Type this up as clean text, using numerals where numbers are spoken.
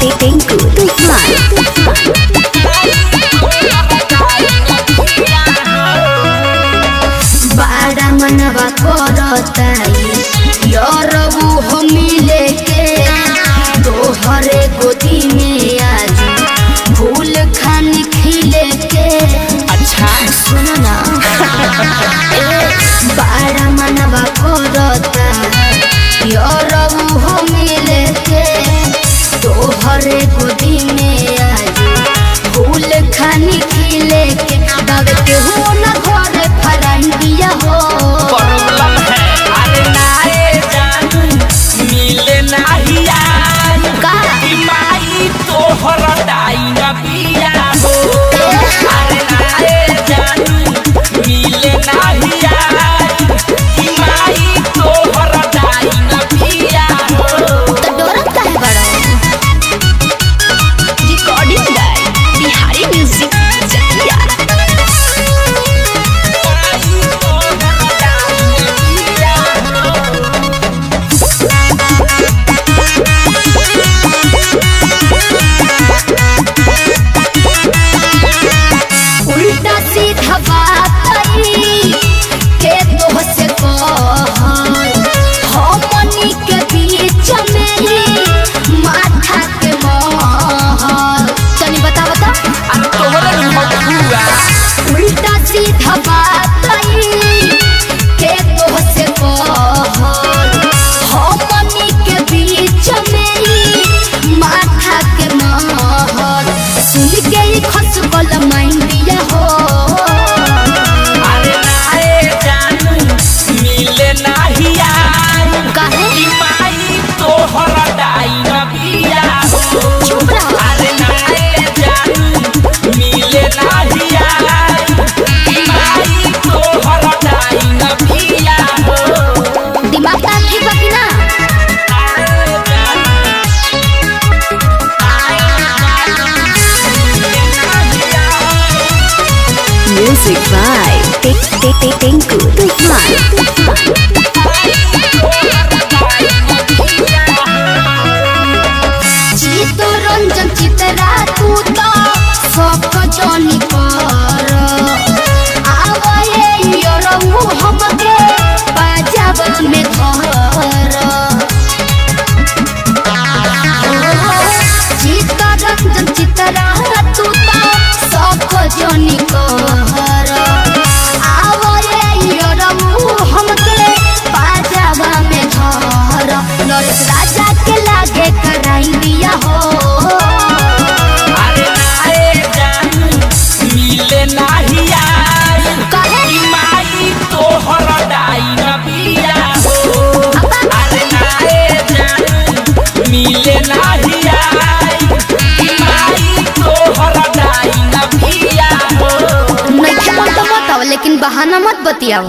टिंकू तूफान। बड़ा मनवा करताई यारबू हम मिले के तोहरे गोदी में आज फूल खान खिले के। अच्छा सुनो ना बड़ा मनवा करता यारबू हम मिले के तोहरे गोदी में आज फूल खान खिले के। बाबे के हो ना घर फरंडिया हो प्रॉब्लम है। अरे नाए जानू मिले नाही यार का माई तोहर दाई न पिया हो। अरे नाए जानू मिले नाही यार माई तोहर दाई न पिया हो। तो डरत काहे बड़ो। रिकॉर्डिंग बाय बिहारी म्यूजिक जकिया। उल्टा सीधा बात के तो से हमनी के बीच में माथा के महल तनी बता बता। तोहरे मखुआ उल्टा सीधा बात के तो से हमनी के बीच में माथा के महल सुन के ही खस गल माइंडिया हो। अरे नाए जानू मिले नाही यार काहे माई तोहर दाई न पिया हो। चुप रहो। अरे नाए जानू मिले नाही यार माई तोहर दाई न पिया हो। दिमाग तार ठीक बा कि ना। म्यूजिक बाय टिंकू तूफान। चित्तरंजन चित्रा तू तो सब जानी कर आवे यरऊ हमके पाजाबा में धर। चित्तरंजन चित्रा तू तो सब जानी कर आवे यरऊ हमके पाजाबा में धर। नरेश राजा के लागे कराई दिया हो। अरे नाए जानू मिले नाही यार काहे माई तोहर दाई न पिया हो। अरे नाए जानू मिले नाही यार माई तोहर दाई न पिया हो। नहीं मन तो मत आओ लेकिन बहाना मत बतियाओ।